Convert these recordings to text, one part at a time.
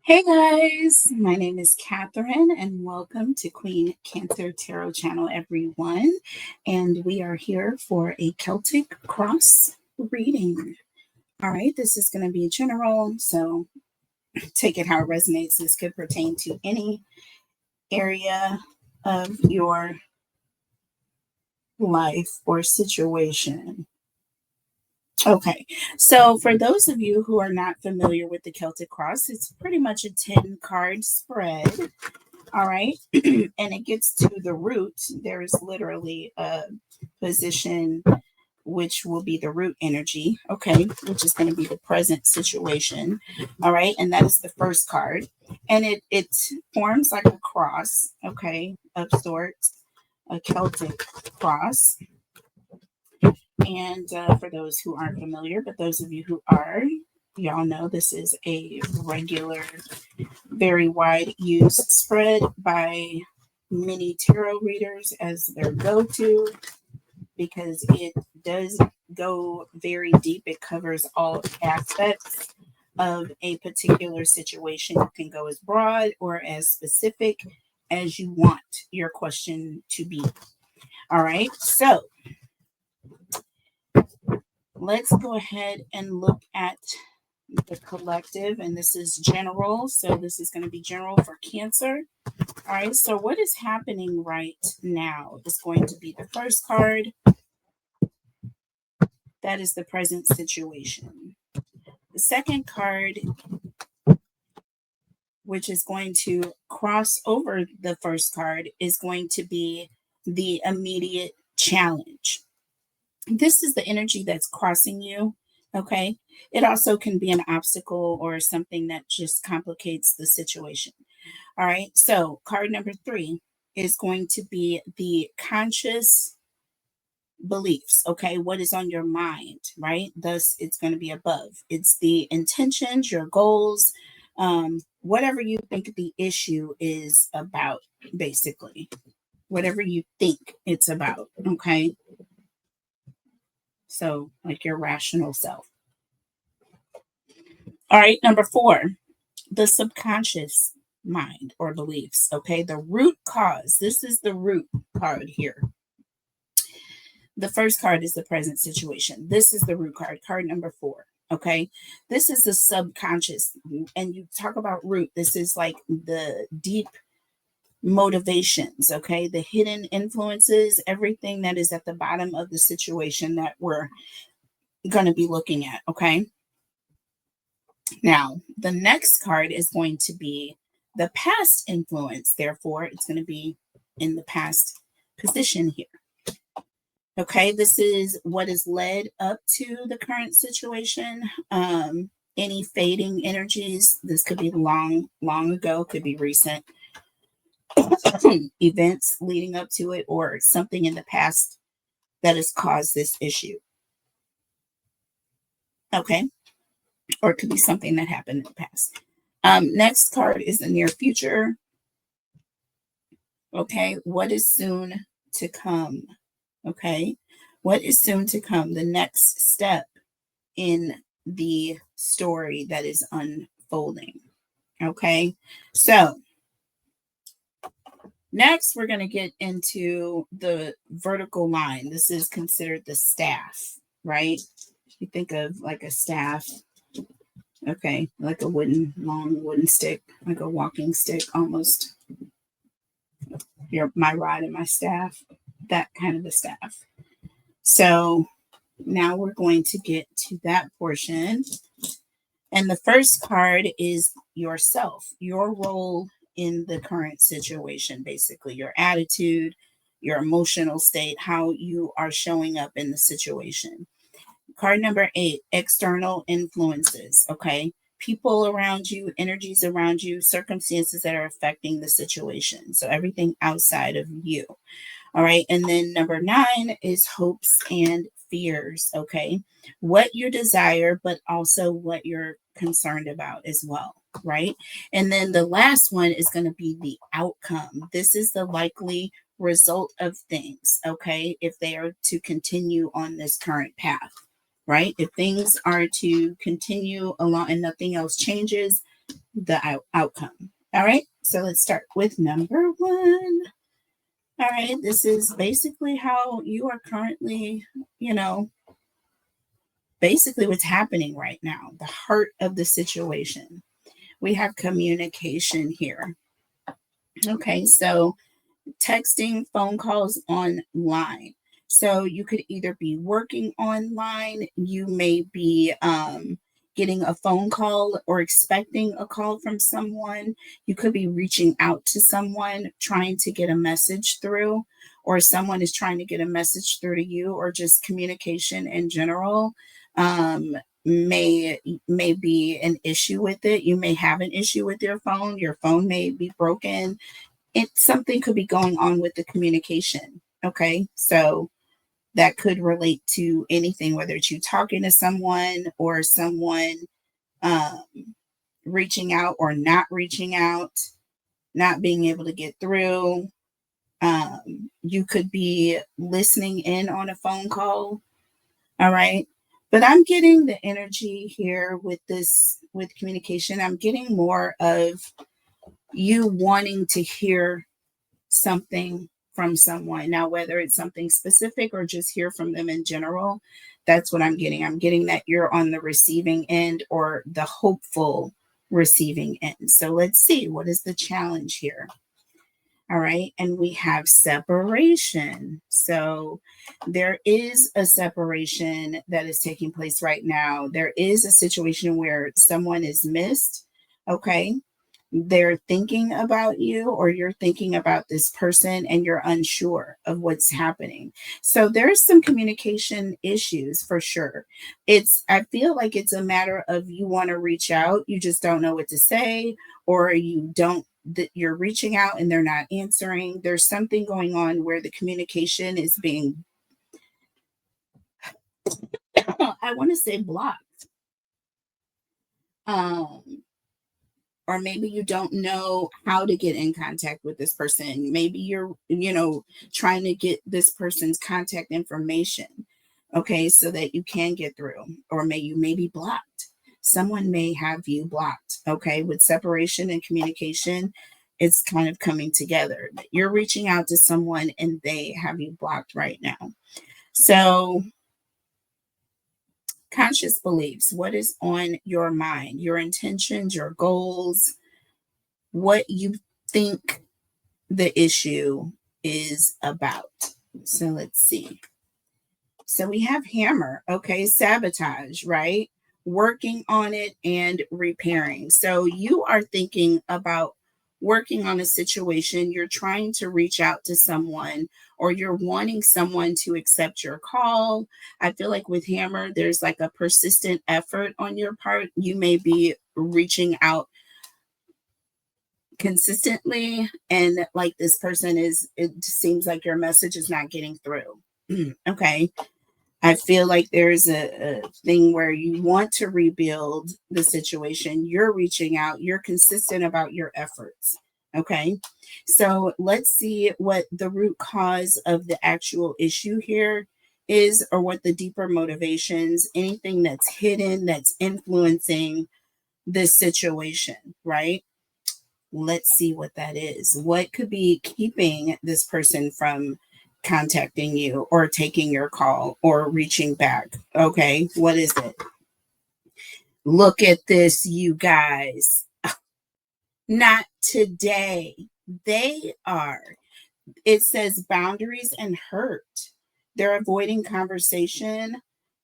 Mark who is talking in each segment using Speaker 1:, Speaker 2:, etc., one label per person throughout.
Speaker 1: Hey guys, my name is Catherine and welcome to Queen Cancer Tarot channel, everyone. And we are here for a Celtic cross reading. All right, this is going to be general, so take it how it resonates. This could pertain to any area of your life or situation. Okay, so for those of you who are not familiar with the Celtic cross, it's pretty much a 10 card spread. All right. And it gets to the root. There's literally a position which will be the root energy. Okay. Which is going to be the present situation. All right. And that is the first card. And it forms like a cross. Okay. Of sorts, a Celtic cross. And for those who aren't familiar, but those of you who are, y'all know this is a regular, very wide used spread by many tarot readers as their go-to because it does go very deep. It covers all aspects of a particular situation. You can go as broad or as specific as you want your question to be. All right, so let's go ahead and look at the collective, and this is general, so this is going to be general for Cancer. All right, so what is happening right now is going to be the first card. That is the present situation. The second card, which is going to cross over the first card, is going to be the immediate challenge. This is the energy that's crossing you. Okay. It also can be an obstacle or something that just complicates the situation. All right. So, card number 3 is going to be the conscious beliefs. Okay. What is on your mind, right? Thus, it's going to be above. It's the intentions, your goals, whatever you think the issue is about, basically. Whatever you think it's about. Okay. So, like your rational self. All right, number 4, the subconscious mind or beliefs. Okay, the root cause. This is the root card here. The first card is the present situation. This is the root card, card number 4. Okay, this is the subconscious. And you talk about root, this is like the deep motivations, okay, the hidden influences, everything that is at the bottom of the situation that we're going to be looking at. Okay. Now, the next card is going to be the past influence. Therefore, it's going to be in the past position here. Okay, this is what is led up to the current situation. Any fading energies, this could be long ago, could be recent events leading up to it, or something in the past that has caused this issue. Okay. Or it could be something that happened in the past. Next card is the near future. Okay, what is soon to come? Okay, what is soon to come? The next step in the story that is unfolding. Okay, so next we're going to get into the vertical line. This is considered the staff, right? You think of like a staff. Okay, like a long wooden stick, like a walking stick almost. My rod and my staff, that kind of a staff. So now we're going to get to that portion. And the first card is yourself, your role in the current situation, basically your attitude, your emotional state, how you are showing up in the situation. Card number 8, external influences. Okay. People around you, energies around you, circumstances that are affecting the situation. So everything outside of you. All right. And then number 9 is hopes and fears. Okay. What you desire, but also what you're concerned about as well. Right. And then the last one is going to be the outcome. This is the likely result of things. Okay. If they are to continue on this current path. Right? If things are to continue along and nothing else changes, the outcome. All right, so let's start with number one. All right, this is basically how you are currently, basically what's happening right now, the heart of the situation. We have communication here. Okay, so texting, phone calls, online. So you could either be working online, you may be getting a phone call or expecting a call from someone. You could be reaching out to someone, trying to get a message through, or someone is trying to get a message through to you, or just communication in general. Um, may be an issue with it. You may have an issue with your phone. Your phone may be broken. Something could be going on with the communication. Okay, so that could relate to anything, whether it's you talking to someone or someone um, reaching out or not reaching out, not being able to get through. You could be listening in on a phone call. All right, but I'm getting the energy here with this, with communication. I'm getting more of you wanting to hear something from someone. Now, whether it's something specific or just hear from them in general, that's what I'm getting. I'm getting that you're on the receiving end, or the hopeful receiving end. So let's see, what is the challenge here? All right. And we have separation. So there is a separation that is taking place right now. There is a situation where someone is missed. Okay. They're thinking about you, or you're thinking about this person and you're unsure of what's happening. So there's some communication issues for sure. I feel like it's a matter of you want to reach out, you just don't know what to say, or you don't, that you're reaching out and they're not answering. There's something going on where the communication is being, I want to say, blocked. Or maybe you don't know how to get in contact with this person. Maybe you're, trying to get this person's contact information, okay, so that you can get through. Or you may be blocked. Someone may have you blocked, okay? With separation and communication, it's kind of coming together. You're reaching out to someone and they have you blocked right now. So, conscious beliefs, what is on your mind, your intentions, your goals, what you think the issue is about. So let's see. So we have hammer, okay, sabotage, right? Working on it and repairing. So you are thinking about working on a situation, you're trying to reach out to someone, or you're wanting someone to accept your call. I feel like with hammer, there's like a persistent effort on your part. You may be reaching out consistently, and like this person is, it seems like your message is not getting through. Okay, I feel like there's a thing where you want to rebuild the situation, you're reaching out, you're consistent about your efforts. Okay, so let's see what the root cause of the actual issue here is, or what the deeper motivations, anything that's hidden that's influencing this situation, right? Let's see what that is. What could be keeping this person from contacting you or taking your call or reaching back? Okay, what is it? Look at this, you guys. Not today. They are. It says boundaries and hurt. They're avoiding conversation.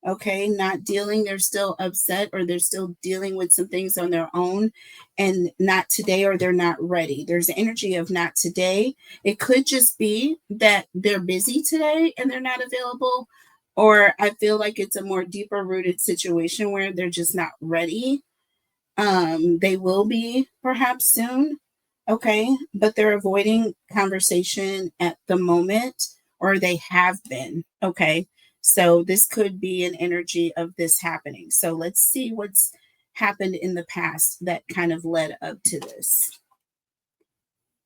Speaker 1: Okay, not dealing. They're still upset, or they're still dealing with some things on their own, and not today, or they're not ready. There's the energy of not today. It could just be that they're busy today and they're not available, or I feel like it's a more deeper rooted situation where they're just not ready. They will be perhaps soon. Okay, but they're avoiding conversation at the moment, or they have been. Okay, so this could be an energy of this happening. So let's see what's happened in the past that kind of led up to this.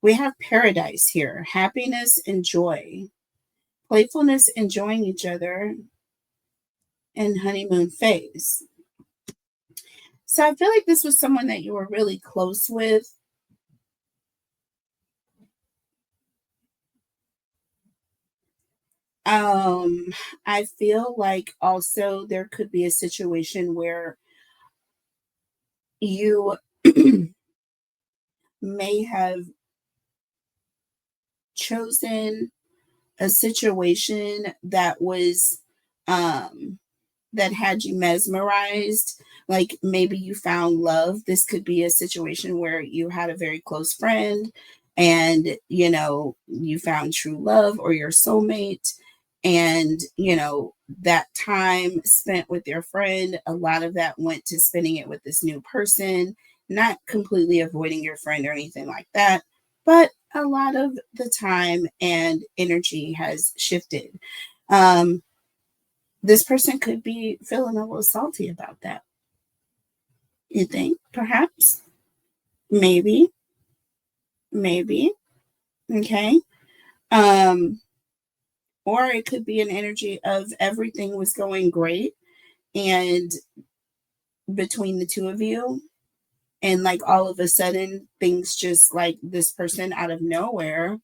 Speaker 1: We have paradise here, happiness and joy, playfulness, enjoying each other, and honeymoon phase. So I feel like this was someone that you were really close with. I feel like also there could be a situation where you may have chosen a situation that was um that had you mesmerized. Like maybe you found love. This could be a situation where you had a very close friend and, you found true love or your soulmate. And, that time spent with your friend, a lot of that went to spending it with this new person, not completely avoiding your friend or anything like that. But a lot of the time and energy has shifted. Um, this person could be feeling a little salty about that. You think? Perhaps? Maybe. Maybe. Okay. Um, or it could be an energy of everything was going great and between the two of you, and like all of a sudden things just like this person out of nowhere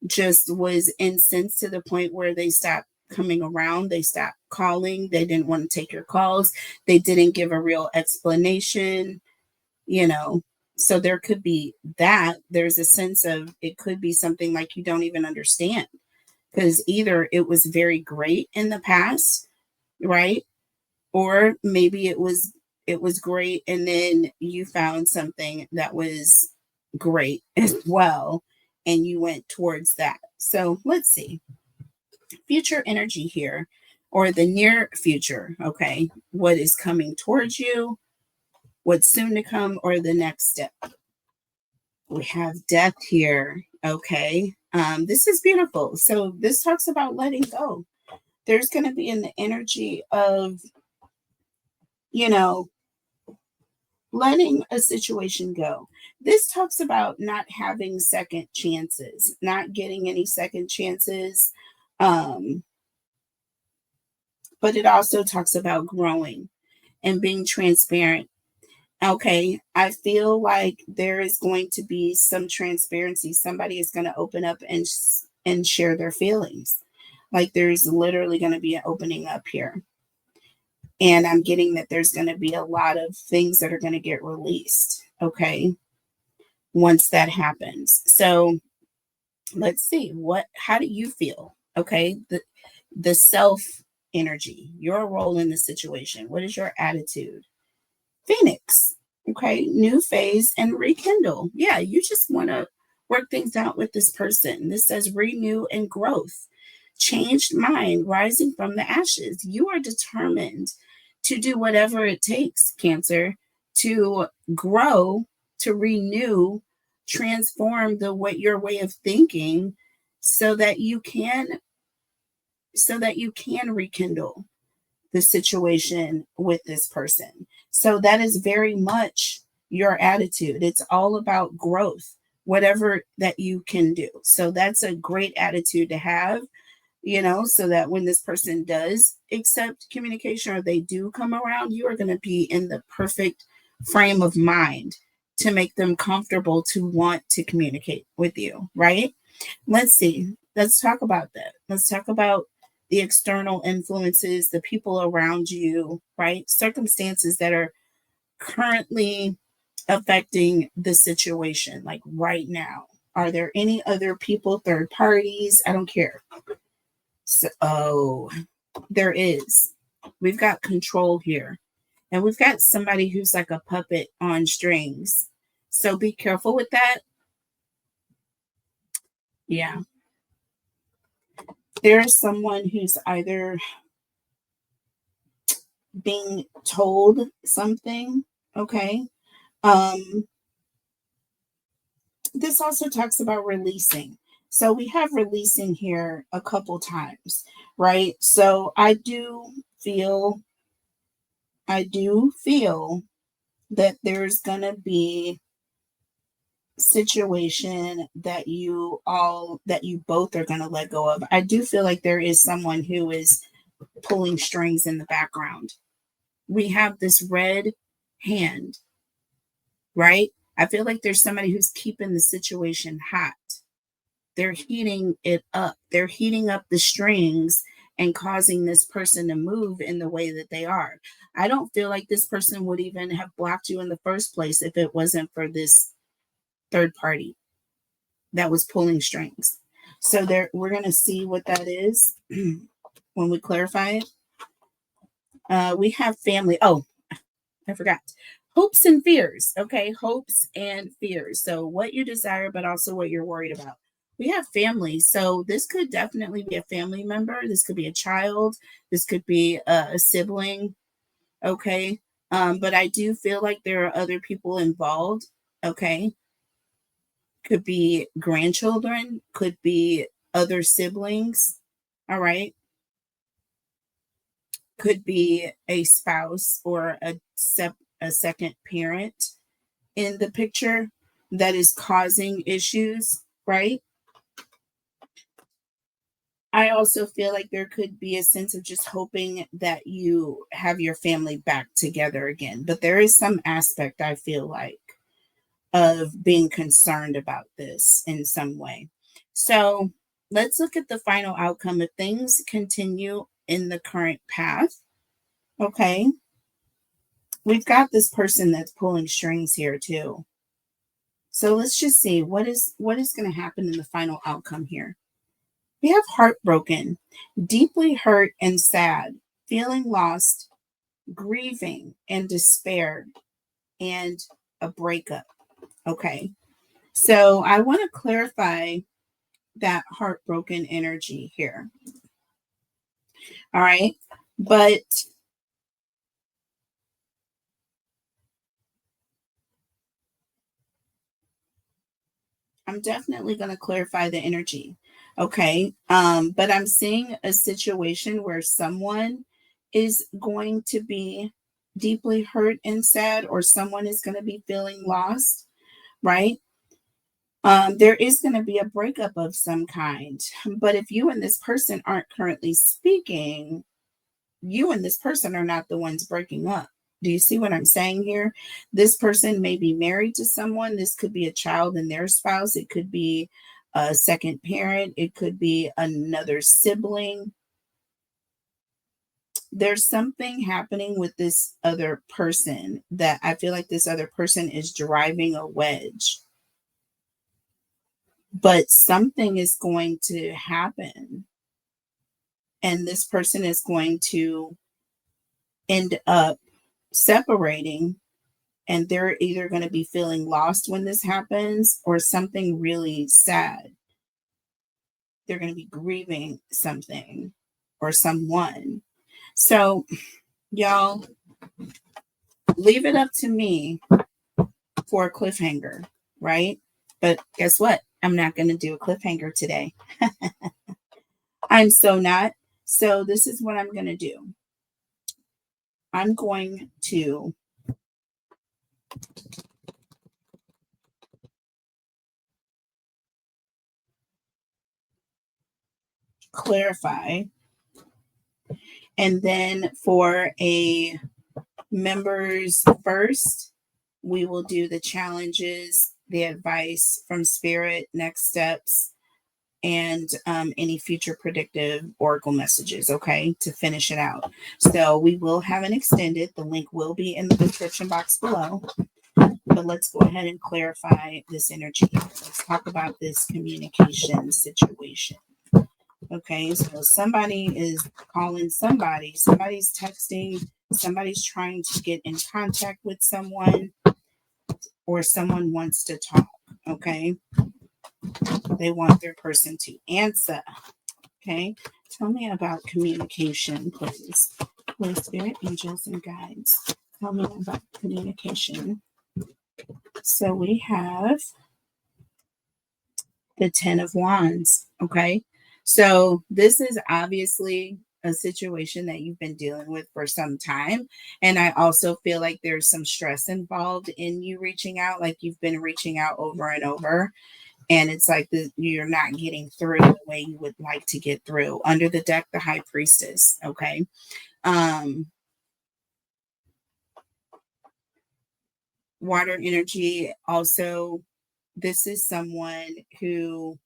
Speaker 1: just was incensed to the point where they stopped coming around, they stopped calling, they didn't want to take your calls, they didn't give a real explanation, you know. So there could be that. There's a sense of it could be something like you don't even understand, because either it was very great in the past, right? Or maybe it was great and then you found something that was great as well and you went towards that. So let's see. Future energy here, or the near future. Okay. What is coming towards you? What's soon to come, or the next step? We have death here. Okay. This is beautiful. So this talks about letting go. There's going to be in the energy of, you know, letting a situation go. This talks about not having second chances, not getting any second chances. Um, but it also talks about growing and being transparent. Okay, I feel like there is going to be some transparency. Somebody is going to open up and share their feelings. Like there's literally going to be an opening up here. And I'm getting that there's going to be a lot of things that are going to get released. Okay, once that happens. So let's see, how do you feel? Okay, the self energy, your role in the situation. What is your attitude? Phoenix. Okay, new phase and rekindle. Yeah, you just want to work things out with this person. This says renew and growth. Changed mind, rising from the ashes. You are determined to do whatever it takes, Cancer, to grow, to renew, transform your way of thinking so that you can rekindle the situation with this person. So that is very much your attitude. It's all about growth, whatever that you can do. So that's a great attitude to have, so that when this person does accept communication or they do come around, you are going to be in the perfect frame of mind to make them comfortable to want to communicate with you, right? Let's see. Let's talk about that. Let's talk about the external influences, the people around you, right? Circumstances that are currently affecting the situation, like right now. Are there any other people, third parties? I don't care. So, there is. We've got control here. And we've got somebody who's like a puppet on strings. So be careful with that. Yeah. There is someone who's either being told something, okay? Um, this also talks about releasing. So we have releasing here a couple times, right? So I do feel that there's gonna be situation that you both are gonna let go of. I do feel like there is someone who is pulling strings in the background. We have this red hand, right? I feel like there's somebody who's keeping the situation hot. They're heating it up. They're heating up the strings and causing this person to move in the way that they are. I don't feel like this person would even have blocked you in the first place if it wasn't for this third party that was pulling strings. So there, we're going to see what that is when we clarify it. We have family. Oh, I forgot. Hopes and fears. Okay. Hopes and fears. So what you desire, but also what you're worried about. We have family. So this could definitely be a family member. This could be a child. This could be a sibling. Okay. But I do feel like there are other people involved. Okay. Could be grandchildren, could be other siblings. All right. Could be a spouse or a second parent in the picture that is causing issues, right? I also feel like there could be a sense of just hoping that you have your family back together again. But there is some aspect, I feel like, of being concerned about this in some way. So let's look at the final outcome. If things continue in the current path, okay, we've got this person that's pulling strings here too. So let's just see what is going to happen in the final outcome here. We have heartbroken, deeply hurt and sad, feeling lost, grieving and despair, and a breakup. Okay. So I want to clarify that heartbroken energy here. All right. But I'm definitely going to clarify the energy. Okay. But I'm seeing a situation where someone is going to be deeply hurt and sad, or someone is going to be feeling lost, right? There is going to be a breakup of some kind. But if you and this person aren't currently speaking, you and this person are not the ones breaking up. Do you see what I'm saying here? This person may be married to someone. This could be a child and their spouse. It could be a second parent. It could be another sibling. There's something happening with this other person that I feel like this other person is driving a wedge. But something is going to happen, and this person is going to end up separating, and they're either going to be feeling lost when this happens or something really sad. They're going to be grieving something or someone. So, y'all, leave it up to me for a cliffhanger, right? But guess what? I'm not going to do a cliffhanger today. I'm so not. So, this is what I'm going to do. I'm going to clarify. And then for a members first, we will do the challenges, the advice from spirit, next steps, and any future predictive oracle messages, okay, to finish it out. So we will have an extended. The link will be in the description box below. But let's go ahead and clarify this energy. Let's talk about this communication situation. Okay, so somebody is calling somebody, somebody's texting, somebody's trying to get in contact with someone, or someone wants to talk. Okay, they want their person to answer. Okay, tell me about communication, please. Holy Spirit, angels, and guides. Tell me about communication. So we have the 10 of Wands. Okay. So this is obviously a situation that you've been dealing with for some time. And I also feel like there's some stress involved in you reaching out. Like you've been reaching out over and over. And it's like you're not getting through the way you would like to get through. Under the deck, the High Priestess. Okay. water energy. Also, this is someone who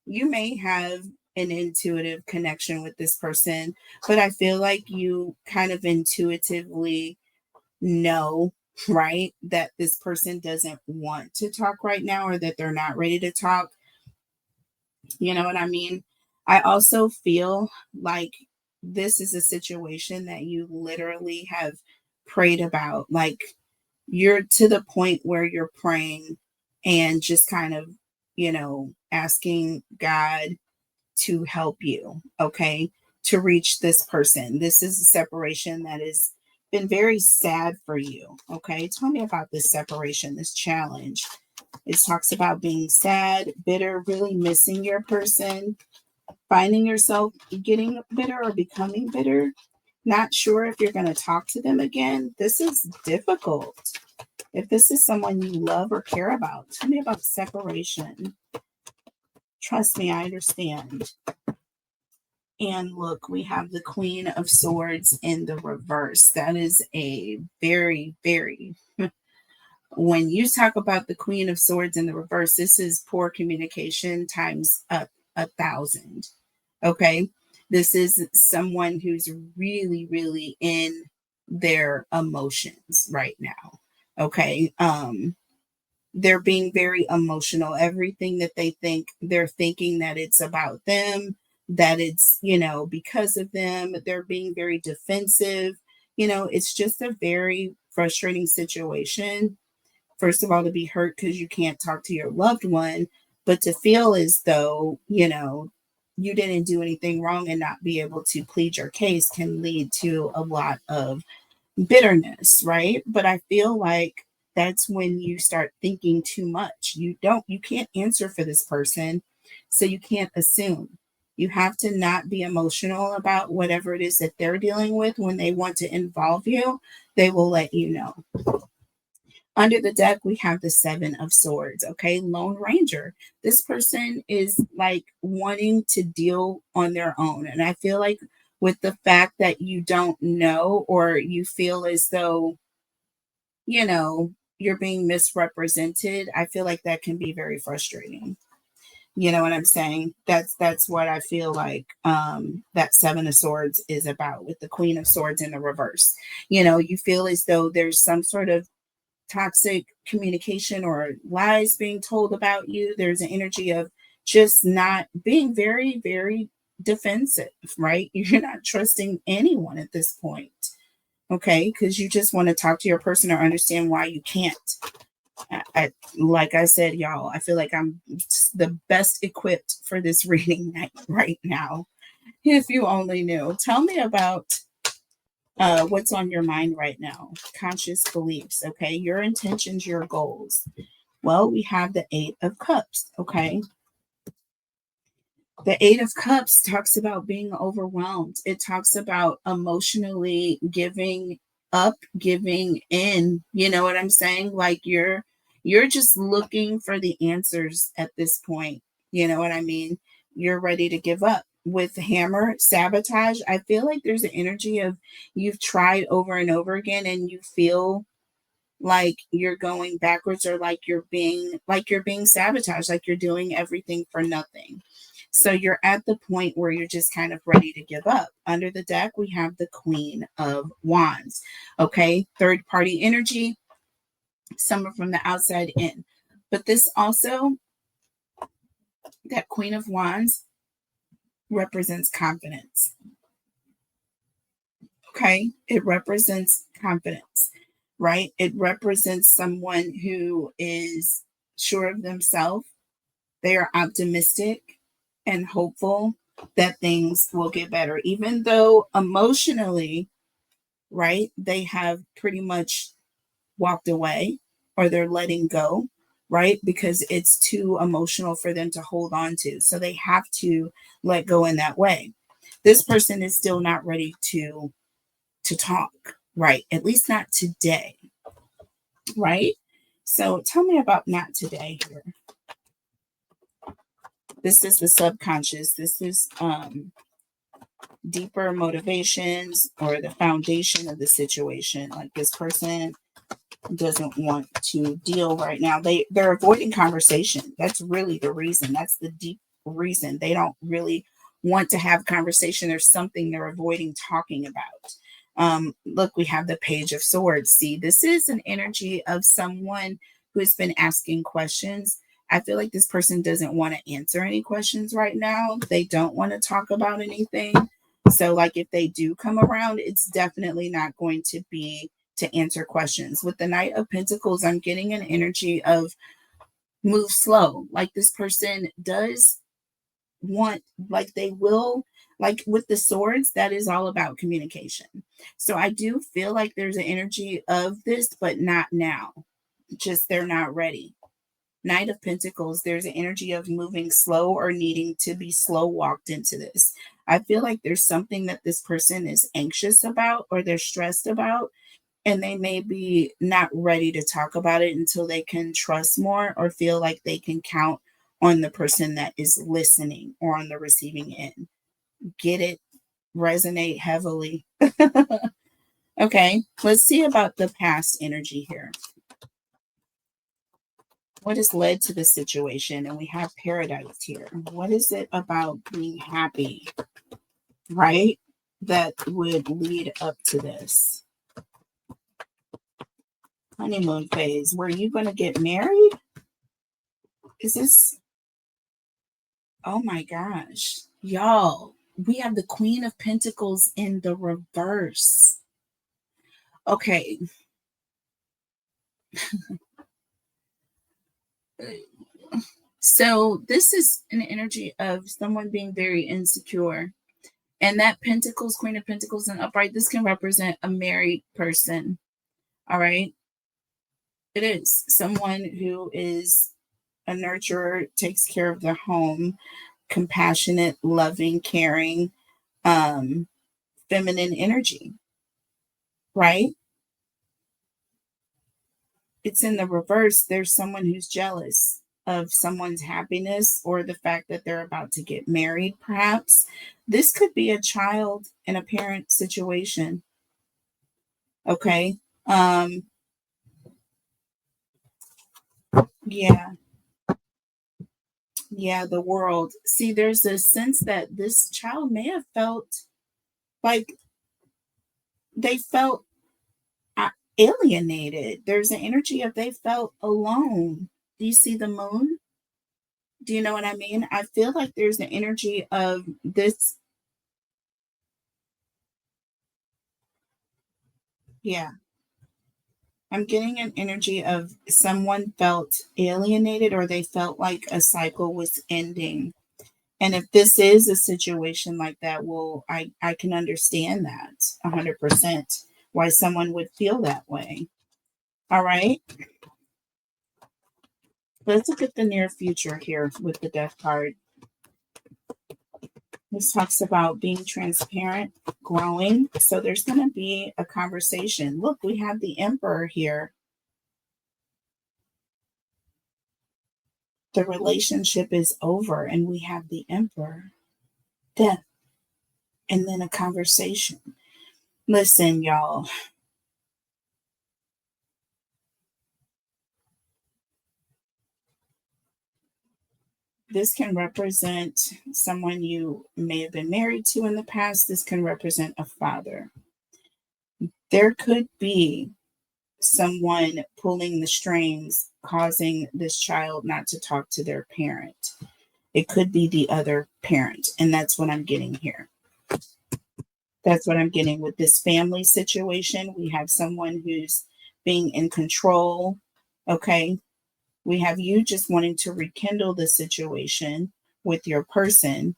Speaker 1: you may have an intuitive connection with this person, but I feel like you kind of intuitively know, right, that this person doesn't want to talk right now or that they're not ready to talk. You know what I mean? I also feel like this is a situation that you literally have prayed about. Like you're to the point where you're praying and just kind of, asking God to help you, okay, to reach this person. This is a separation that has been very sad for you, okay? Tell me about this separation, this challenge. It talks about being sad, bitter, really missing your person, finding yourself getting bitter or becoming bitter, not sure if you're going to talk to them again. This is difficult. If this is someone you love or care about, tell me about separation. Trust me, I understand. And look, we have the Queen of Swords in the reverse. That is a very, very, when you talk about the Queen of Swords in the reverse, this is poor communication times 1,000. Okay. This is someone who's really, really in their emotions right now. Okay. They're being very emotional. Everything that they think, they're thinking that it's about them, that it's, because of them. They're being very defensive. It's just a very frustrating situation. First of all, to be hurt because you can't talk to your loved one, but to feel as though, you didn't do anything wrong and not be able to plead your case can lead to a lot of bitterness, right? But I feel like that's when you start thinking too much. You can't answer for this person, so you can't assume. You have to not be emotional about whatever it is that they're dealing with. When they want to involve you, they will let you know. Under the deck, we have the Seven of Swords, okay? Lone Ranger. This person is like wanting to deal on their own. And I feel like with the fact that you don't know or you feel as though, you're being misrepresented, I feel like that can be very frustrating. You know what I'm saying? That's what I feel like that Seven of Swords is about with the Queen of Swords in the reverse. You feel as though there's some sort of toxic communication or lies being told about you. There's an energy of just not being very, very defensive, right? You're not trusting anyone at this point, okay? Because you just want to talk to your person or understand why you can't. Like I said, y'all, I feel like I'm the best equipped for this reading right now. If you only knew. Tell me about what's on your mind right now. Conscious beliefs, okay? Your intentions, your goals. Well, we have the Eight of Cups, okay? The Eight of Cups talks about being overwhelmed. It talks about emotionally giving up, giving in. You know what I'm saying? Like you're just looking for the answers at this point. You know what I mean? You're ready to give up. With Hammer, sabotage, I feel like there's an energy of you've tried over and over again and you feel like you're going backwards or like you're being sabotaged, like you're doing everything for nothing. So you're at the point where you're just kind of ready to give up. Under the deck, we have the Queen of Wands. Okay, third party energy, someone from the outside in. But this also, that Queen of Wands represents confidence. Okay, it represents confidence, right? It represents someone who is sure of themselves. They are optimistic and hopeful that things will get better, even though emotionally, right, they have pretty much walked away or they're letting go, right, because it's too emotional for them to hold on to. So they have to let go in that way. This person is still not ready to talk, right? At least not today, right? So tell me about not today here. This is the subconscious. This is deeper motivations or the foundation of the situation. Like this person doesn't want to deal right now. They're avoiding conversation. That's really the reason. That's the deep reason. They don't really want to have conversation. There's something they're avoiding talking about. Look, we have the Page of Swords. See, this is an energy of someone who has been asking questions. I feel like this person doesn't want to answer any questions right now. They don't want to talk about anything. So, like, if they do come around, it's definitely not going to be to answer questions. With the Knight of Pentacles, I'm getting an energy of move slow. Like, this person does want, like, they will, like with the swords, that is all about communication. So I do feel like there's an energy of this, but not now. Just they're not ready. Knight of Pentacles, there's an energy of moving slow or needing to be slow walked into this. I feel like there's something that this person is anxious about or they're stressed about, and they may be not ready to talk about it until they can trust more or feel like they can count on the person that is listening or on the receiving end. Get it? Resonate heavily. Okay, let's see about the past energy here. What has led to the situation? And we have Paradise here. What is it about being happy, right, that would lead up to this? Honeymoon phase. Were you going to get married? Is this... Oh my gosh. Y'all, we have the Queen of Pentacles in the reverse. Okay. So this is an energy of someone being very insecure. And that Pentacles, Queen of Pentacles and upright, this can represent a married person. All right. It is someone who is a nurturer, takes care of the home, compassionate, loving, caring, feminine energy, right? It's in the reverse. There's someone who's jealous of someone's happiness or the fact that they're about to get married, perhaps. This could be a child and a parent situation. Okay. Yeah. Yeah, the world. See, there's a sense that this child may have felt like they felt uh, alienated. There's an energy of they felt alone. Do you see the moon? Do you know what I mean? I feel like there's an energy of this. Yeah. I'm getting an energy of someone felt alienated or they felt like a cycle was ending. And if this is a situation like that, well, I can understand that 100% why someone would feel that way. All right. Let's look at the near future here with the Death card. This talks about being transparent, growing. So there's going to be a conversation. Look, we have the Emperor here. The relationship is over, and we have the Emperor, death, and then a conversation. Listen, y'all. This can represent someone you may have been married to in the past. This can represent a father. There could be someone pulling the strings, causing this child not to talk to their parent. It could be the other parent. And that's what I'm getting here. That's what I'm getting with this family situation. We have someone who's being in control. Okay. We have you just wanting to rekindle the situation with your person.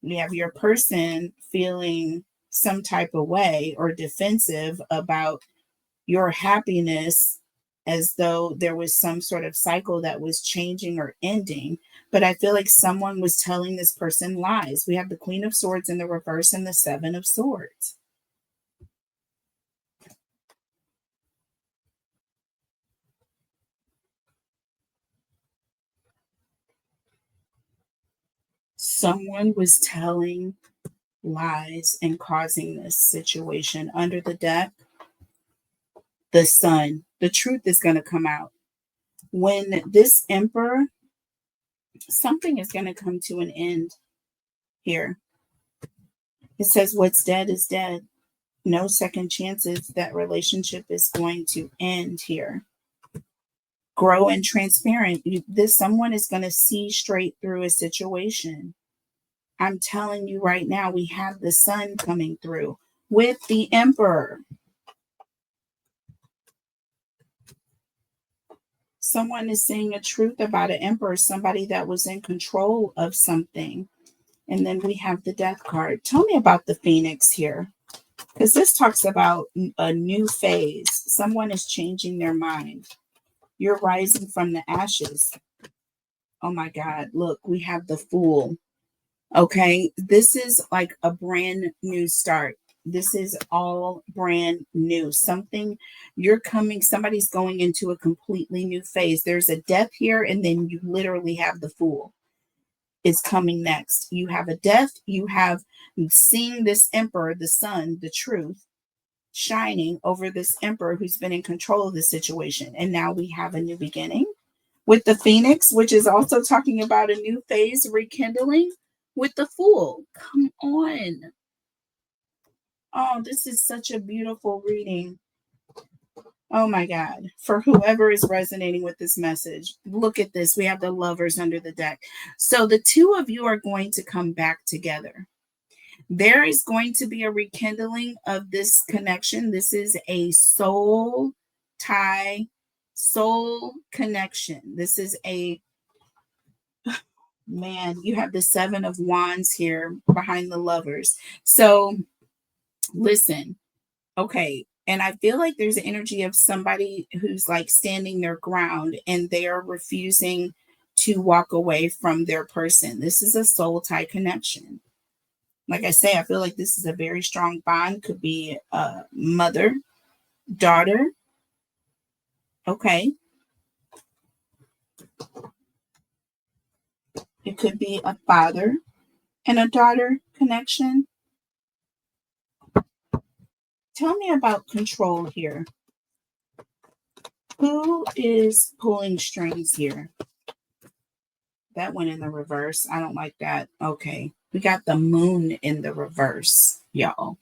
Speaker 1: We have your person feeling some type of way or defensive about your happiness, as though there was some sort of cycle that was changing or ending. But I feel like someone was telling this person lies. We have the Queen of Swords in the reverse and the Seven of Swords. Someone was telling lies and causing this situation. Under the deck, the sun. The truth is going to come out. When this emperor, something is going to come to an end here. It says what's dead is dead. No second chances. That relationship is going to end here. Grow and transparent. Someone is going to see straight through a situation. I'm telling you right now, we have the sun coming through with the emperor. Someone is saying a truth about an emperor, somebody that was in control of something. And then we have the death card. Tell me about the phoenix here, because this talks about a new phase. Someone is changing their mind. You're rising from the ashes. Oh my God, look, we have the Fool. Okay, this is like a brand new start. This is all brand new. Something somebody's going into a completely new phase. There's a death here, and then you literally have the Fool is coming next. You have a death, you have seeing this emperor, the sun, the truth, shining over this emperor who's been in control of the situation. And now we have a new beginning with the phoenix, which is also talking about a new phase rekindling with the Fool. Come on. Oh, this is such a beautiful reading. Oh my God. For whoever is resonating with this message, look at this. We have the Lovers under the deck. So the two of you are going to come back together. There is going to be a rekindling of this connection. This is a soul tie, soul connection. This is man, you have the Seven of Wands here behind the Lovers. So listen, okay. And I feel like there's an energy of somebody who's like standing their ground and they are refusing to walk away from their person. This is a soul tie connection. Like I say, I feel like this is a very strong bond. Could be a mother, daughter. Okay. It could be a father and a daughter connection. Tell me about control here. Who is pulling strings here? That went in the reverse. I don't like that. Okay. We got the Moon in the reverse, y'all.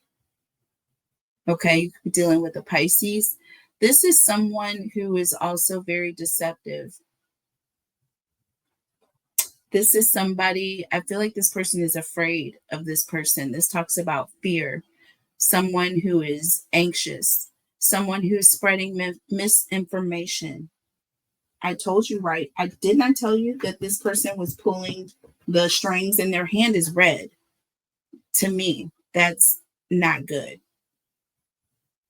Speaker 1: Okay. Dealing with the Pisces. This is someone who is also very deceptive. This is somebody, I feel like this person is afraid of this person. This talks about fear. Someone who is anxious. Someone who's spreading misinformation. I told you, right? I did not tell you that this person was pulling the strings and their hand is red. To me, that's not good.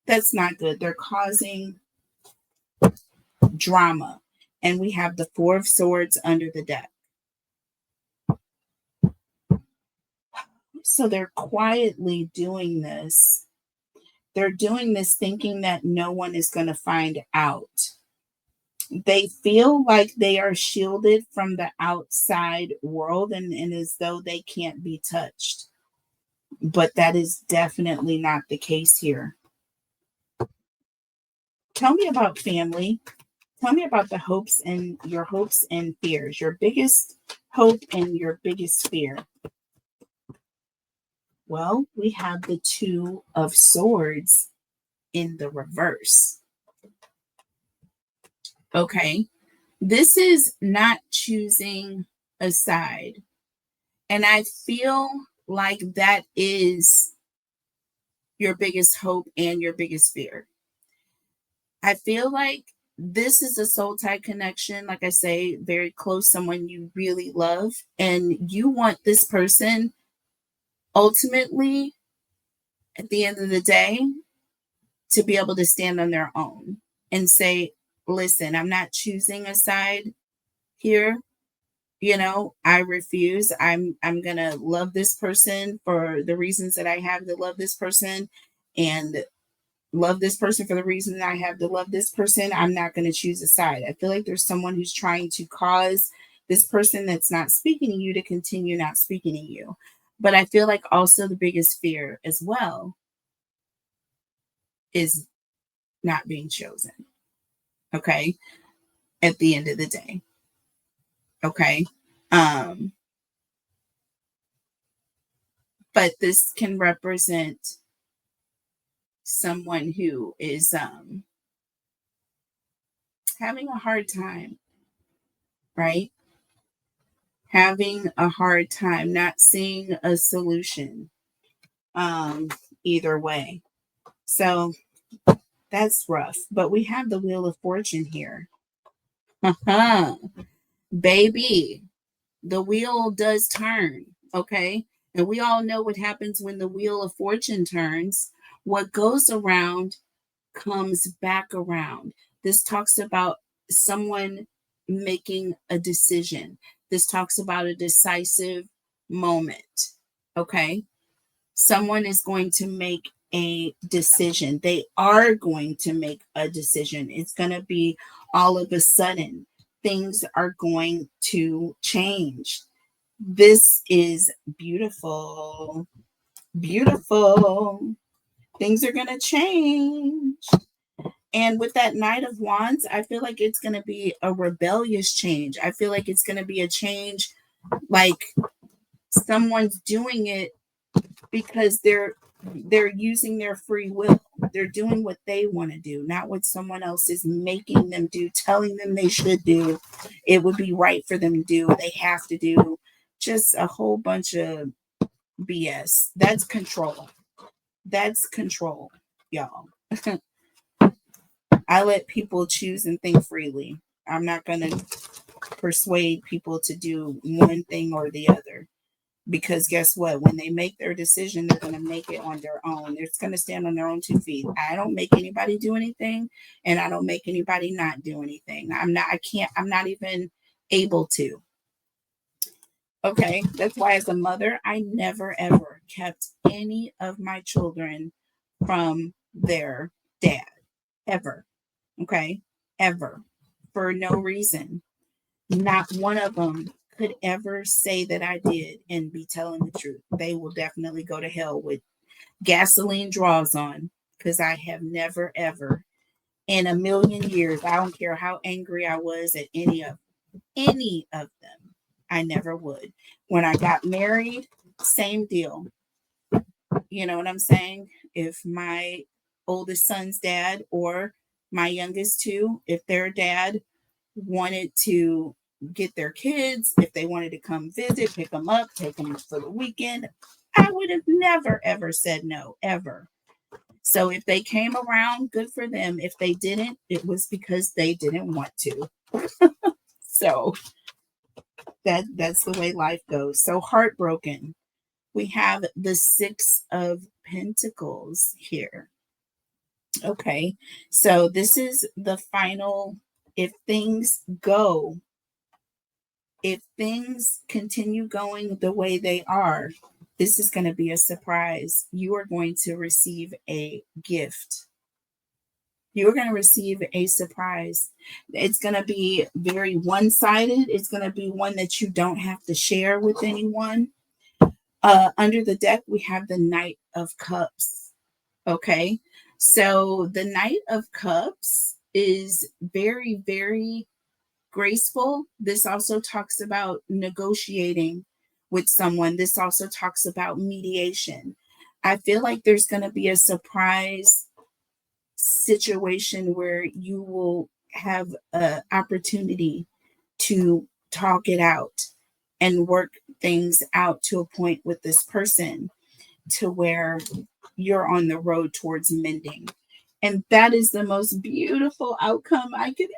Speaker 1: That's not good. They're causing drama. And we have the Four of Swords under the deck. So they're quietly doing this. They're doing this thinking that no one is going to find out. They feel like they are shielded from the outside world and as though they can't be touched. But that is definitely not the case here. Tell me about family. Tell me about the hopes and fears. Your biggest hope and your biggest fear. Well, we have the Two of Swords in the reverse. Okay. This is not choosing a side. And I feel like that is your biggest hope and your biggest fear. I feel like this is a soul tie connection. Like I say, very close, someone you really love. And you want this person ultimately, at the end of the day, to be able to stand on their own and say, listen, I'm not choosing a side here. You know, I refuse. I'm gonna love this person for the reasons that I have to love this person, and love this person for the reason that I have to love this person. I'm not gonna choose a side. I feel like there's someone who's trying to cause this person that's not speaking to you to continue not speaking to you. But I feel like also the biggest fear as well is not being chosen. Okay. At the end of the day. Okay. But this can represent someone who is having a hard time, right? Having a hard time, not seeing a solution either way. So that's rough. But we have the Wheel of Fortune here. Baby, the wheel does turn, okay? And we all know what happens when the Wheel of Fortune turns. What goes around comes back around. This talks about someone making a decision. This talks about a decisive moment, okay? Someone is going to make a decision. They are going to make a decision. It's going to be all of a sudden. Things are going to change. This is beautiful. Beautiful. Things are going to change. And with that Knight of Wands, I feel like it's going to be a rebellious change. I feel like it's going to be a change like someone's doing it because they're using their free will. They're doing what they want to do, not what someone else is making them do, telling them they should do. It would be right for them to do. They have to do. Just a whole bunch of BS. That's control. That's control, y'all. I let people choose and think freely. I'm not going to persuade people to do one thing or the other. Because guess what? When they make their decision, they're going to make it on their own. They're going to stand on their own 2 feet. I don't make anybody do anything, and I don't make anybody not do anything. I'm not even able to. Okay. That's why as a mother, I never, ever kept any of my children from their dad. Ever. Okay. Ever. For no reason. Not one of them could ever say that I did and be telling the truth. They will definitely go to hell with gasoline draws on, because I have never, ever in a million years, I don't care how angry I was at any of them, I never would. When I got married, same deal. You know what I'm saying? If my oldest son's dad or my youngest two, if their dad wanted to get their kids, if they wanted to come visit, pick them up, take them for the weekend, I would have never, ever said no, ever. So if they came around, good for them. If they didn't, it was because they didn't want to. So that's the way life goes. So heartbroken. We have the 6 of Pentacles here. Okay. So this is the final. If things continue going the way they are, this is going to be a surprise. You are going to receive a gift. You're going to receive a surprise. It's going to be very one-sided. It's going to be one that you don't have to share with anyone. Under the deck, we have the Knight of Cups. Okay. So the Knight of Cups is very, very graceful. This also talks about negotiating with someone. This also talks about mediation. I feel like there's going to be a surprise situation where you will have an opportunity to talk it out and work things out to a point with this person to where you're on the road towards mending. And that is the most beautiful outcome I could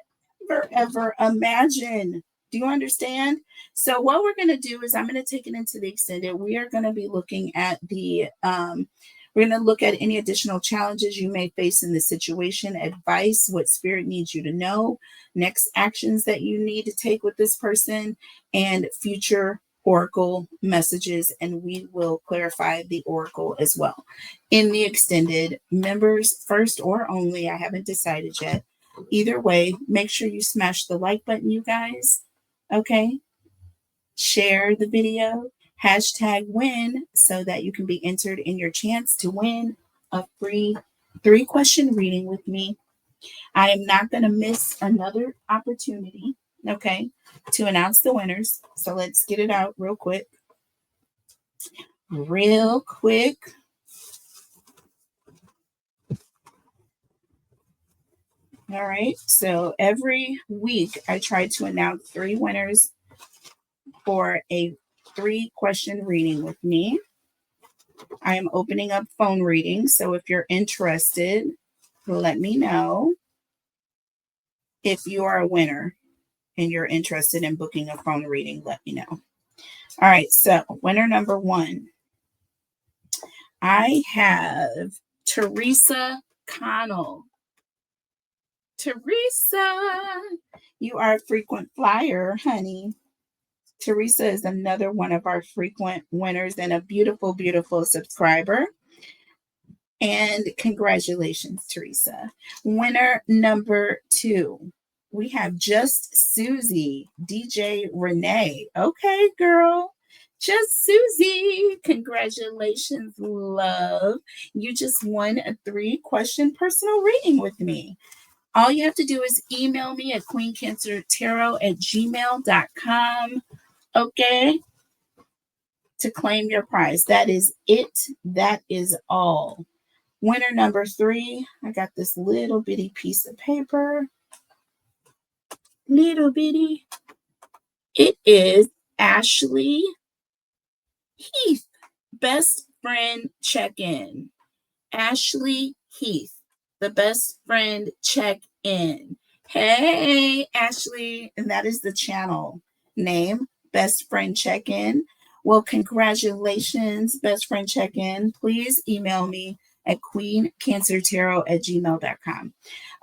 Speaker 1: ever imagine. Do you understand? So what we're going to do is I'm going to take it into the extended. We are going to be looking at we're going to look at any additional challenges you may face in this situation, advice, what spirit needs you to know, next actions that you need to take with this person, and future oracle messages, and we will clarify the oracle as well. In the extended, members first or only, I haven't decided yet. Either way, make sure you smash the like button, you guys. Okay? Share the video, #win, so that you can be entered in your chance to win a free 3-question reading with me I am not going to miss another opportunity, okay, to announce the winners. So let's get it out real quick. Real quick. All right. So every week I try to announce 3 winners for a 3-question reading with me. I am opening up phone readings. So if you're interested, let me know. If you are a winner and you're interested in booking a phone reading, let me know. All right. So winner number 1. I have Teresa Connell. Teresa, you are a frequent flyer, honey. Teresa is another one of our frequent winners and a beautiful, beautiful subscriber. And congratulations, Teresa. Winner number 2. We have Just Susie, DJ Renee. Okay, girl. Just Susie. Congratulations, love. You just won a 3-question personal reading with me. All you have to do is email me at queencancertarot@gmail.com. Okay? To claim your prize. That is it. That is all. Winner number 3. I got this little bitty piece of paper. Little bitty. It is Ashley Heath. Best friend check-in. Ashley Heath. The best friend check-in. Hey, Ashley. And that is the channel name. Best friend check-in. Well, congratulations, best friend check-in. Please email me at queencancertarot@gmail.com.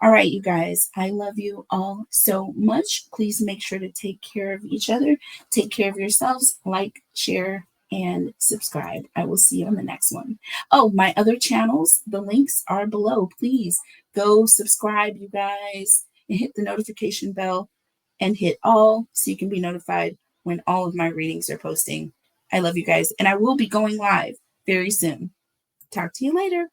Speaker 1: All right, you guys, I love you all so much. Please make sure to take care of each other. Take care of yourselves. Like, share, and subscribe. I will see you on the next one. Oh, my other channels, the links are below. Please go subscribe, you guys, and hit the notification bell and hit all so you can be notified when all of my readings are posting. I love you guys, and I will be going live very soon. Talk to you later.